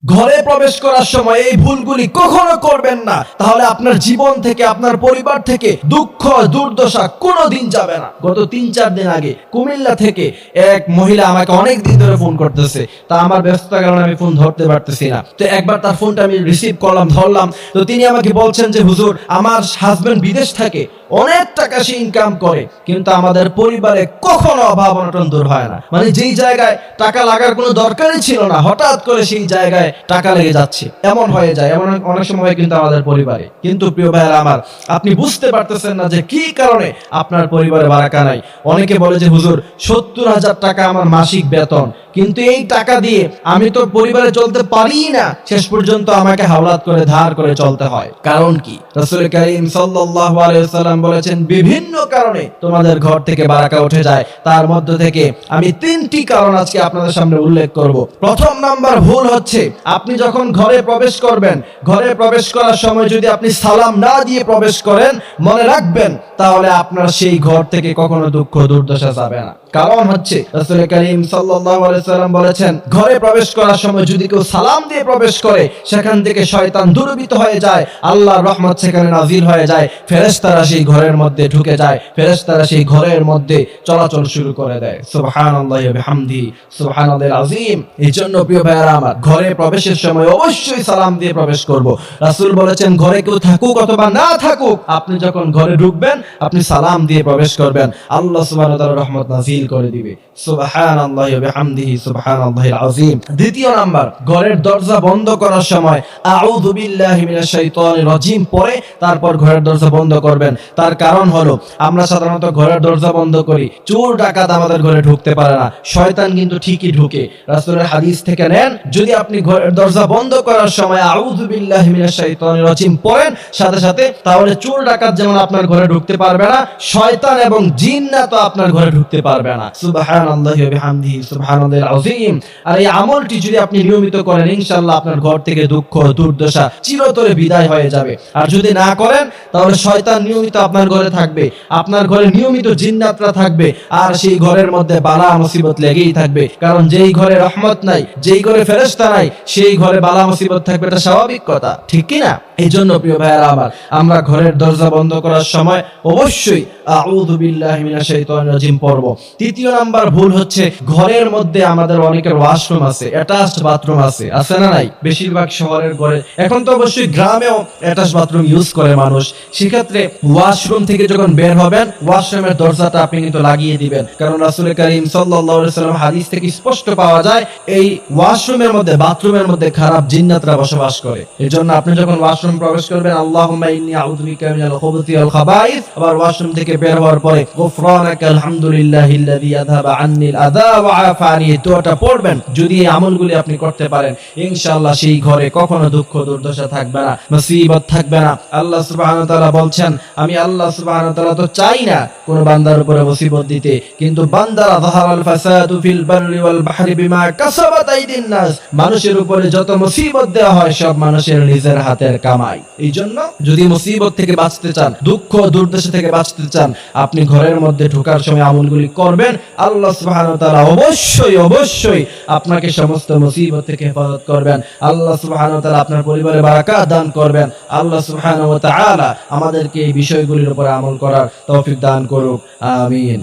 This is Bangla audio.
ঘরে প্রবেশ করার সময় এই ভুলগুলি কখনো করবেন না, তাহলে আপনার জীবন থেকে, আপনার পরিবার থেকে দুঃখ দুর্দশা কোনোদিন যাবে না। গত 3-4 দিন আগে কুমিল্লা থেকে এক মহিলা আমাকে অনেক দিন ধরে ফোন করতেছে, তা আমার ব্যস্ততার কারণে আমি ফোন ধরতে পারতেছি না। তো একবার তার ফোনটা আমি রিসিভ করলাম, ধরলাম। তো তিনি আমাকে বলছেন যে হুজুর, আমার হাজবেন্ড বিদেশ থাকে, অনেক টাকা সে ইনকাম করে, কিন্তু আমাদের পরিবারে কখনো অভাব অনটন দূর হয় না। মানে যেই জায়গায় টাকা লাগার কোনো দরকারই ছিল না, হঠাৎ করে সেই জায়গায় টাকা লেগে যাচ্ছে, এমন হয়ে যায়। এমন অনেক সময় কিন্তু আমাদের পরিবারে। কিন্তু প্রিয় ভাইয়েরা আমার, আপনি বুঝতে পারতেছেন না যে কি কারণে আপনার পরিবারে বারাকা নাই। অনেকে বলে যে হুজুর 70,000 টাকা আমার মাসিক বেতন, কিন্তু এই টাকা দিয়ে আমি তো পরিবারে চলতে পারি না, শেষ পর্যন্ত আমাকে হাওলাত করে ধার করে চলতে হয়। কারণ কি? রাসূল কারীম সাল্লাল্লাহু আলাইহি ওয়াসাল্লাম বলেছেন বিভিন্ন কারণে তোমাদের ঘর থেকে বারাকা উঠে যায়। তার মধ্য থেকে আমি 3টি কারণ আজকে আপনাদের সামনে উল্লেখ করব। প্রথম নাম্বার ভুল হচ্ছে, আপনি যখন ঘরে প্রবেশ করবেন, ঘরে প্রবেশ করার সময় যদি আপনি সালাম না দিয়ে প্রবেশ করেন, মনে রাখবেন তাহলে আপনার সেই ঘর থেকে কখনো দুঃখ দুর্দশা যাবে না। কারণ হচ্ছে রাসূল কারীম সাল্লাল্লাহু আলাইহি ওয়াসাল্লাম বলেছেন, ঘরে প্রবেশ করার সময় যদি কেউ সালাম দিয়ে প্রবেশ করে, সেখান থেকে শয়তান দূরীভূত হয়ে যায়, আল্লাহর রহমত সেখানে নাজিল হয়ে যায়, ফেরেশতারা সেই ঘরের মধ্যে ঢুকে যায়, ফেরেশতারা সেই ঘরের মধ্যে চলাচল শুরু করে দেয়। সুবহানাল্লাহি ওয়া বিহামদিহি সুবহানাল্লাহিল আযীম। এইজন্য প্রিয় ভাইয়েরা আমার, ঘরে প্রবেশের সময় অবশ্যই সালাম দিয়ে প্রবেশ করব। রাসূল বলেছেন, ঘরে কেউ থাকুক অথবা না থাকুক, আপনি যখন ঘরে ঢুকবেন আপনি সালাম দিয়ে প্রবেশ করবেন, আল্লাহ সুবহানাহু ওয়া তাআলার রহমত নাজিল করে দিবে। সুবহানাল্লাহি ওয়া বিহামদিহি সুবহানাল্লাহিল আযীম। দ্বিতীয় নাম্বার, ঘরের দরজা বন্ধ করার সময় আউযু বিল্লাহি মিনাশ শাইতানির রাজিম পড়ে তারপর ঘরের দরজা বন্ধ করবেন। তার কারণ হলো, আমরা সাধারণত ঘরের দরজা বন্ধ করি, চোর ডাকাত আমাদের ঘরে ঢুকতে পারে না, শয়তান কিন্তু ঠিকই ঢুকে। রাসূলের হাদিস থেকে নেন, যদি আপনি ঘরের দরজা বন্ধ করার সময় আউযু বিল্লাহি মিনাশ শাইতানির রাজিম পড়েন সাথে সাথে, তাহলে চোর ডাকাত যেমন আপনার ঘরে ঢুকতে পারবে না, শয়তান এবং জিন্নাতও আপনার ঘরে ঢুকতে পারবে না। সুবহানাল্লাহি ওয়া বিহামদিহি সুবহানাল্লাহিল আযীম। আর এই আমলটি যদি আপনি নিয়মিত করেন, ইনশাআল্লাহ আপনার ঘর থেকে দুঃখ দুর্দশা চিরতরে বিদায় হয়ে যাবে। আর যদি না করেন, তাহলে শয়তান নিয়মিত আপনার ঘরে থাকবে, আপনার ঘরে নিয়মিত জিন্নাতরা থাকবে, আর সেই ঘরের মধ্যে বালা মুসিবত লেগেই থাকবে। কারণ যেই ঘরে রহমত নাই, যেই ঘরে ফেরেশতা নাই, সেই ঘরে বালা মুসিবত থাকবে, এটা স্বাভাবিক কথা, ঠিক কি না? এই জন্য প্রিয় ভাইয়েরা আমার, আমরা ঘরের দরজা বন্ধ করার সময় অবশ্যই আউযু বিল্লাহি মিনাশ শাইতানির রাজিম পড়ব। তৃতীয় নাম্বার ভুল হচ্ছে, ঘরের মধ্যে আমাদের অনেকের ওয়াশরুম আছে, অ্যাটাচড বাথরুম আছে, আছে না নাই? বেশিরভাগ শহরের ঘরে, এখন তো অবশ্যই গ্রামেও অ্যাটাচড বাথরুম ইউজ করে মানুষ। সেক্ষেত্রে ওয়াশরুম থেকে যখন বের হবেন, ওয়াশরুমের দরজাটা আপনি কিন্তু লাগিয়ে দিবেন। কারণ রাসূল কারীম সাল্লাল্লাহু আলাইহি ওয়াসাল্লাম হাদিস থেকে স্পষ্ট পাওয়া যায়, এই ওয়াশরুমের মধ্যে, বাথরুমের মধ্যে খারাপ জিন্নাতরা বসবাস করে। এজন্য আপনি যখন ওয়াশরুম প্রবেশ করবেন, আল্লাহুম্মা ইন্নী আউযু বিকা মিনাল খুবুসি ওয়াল খাবাইস, আবার ওয়াশরুম থেকে বের হওয়ার পরে গুফরানাকাল হামদুলিল্লাহিল্লাযী আযহাবা আন্নিল আযা ওয়া আফানি, দোয়াটা পড়বেন। যদি এই আমলগুলি আপনি করতে পারেন, ইনশাআল্লাহ সেই ঘরে কখনো দুঃখ দুর্দশা থাকবে না, মুসিবত থাকবে না। আল্লাহ সুবহানাহু ওয়া তাআলা বলছেন, আমি আল্লাহ সুবহানাহু ওয়া তাআলা তো চাই না কোন বান্দার উপরে মুসিবত দিতে, কিন্তু বান্দারা যাহারাল ফাসাদু ফিল বাররি ওয়াল বাহরি বিমা কাসাবাত আইদিন নাস, মানুষের উপরে যত মুসিবত দেওয়া হয় সব মানুষের নিজের হাতের কামাই। এইজন্য যদি মুসিবত থেকে বাঁচতে চান, দুঃখ দুর্দশা থেকে বাঁচতে চান, আপনি ঘরের মধ্যে ঢোকার সময় আমলগুলি করবেন, আল্লাহ সুবহানাহু ওয়া তাআলা অবশ্যই অবশ্যই আপনাকে সমস্ত মুসিবত থেকে হেফাজত করবেন। আল্লাহ সুবহানাহু ওয়া তাআলা আপনার পরিবারে বারাকাত দান করবেন। আল্লাহ সুবহানাহু ওয়া তাআলা আমাদেরকে এই বিষয়গুলির উপর আমল করার তৌফিক দান করুক। আমিন।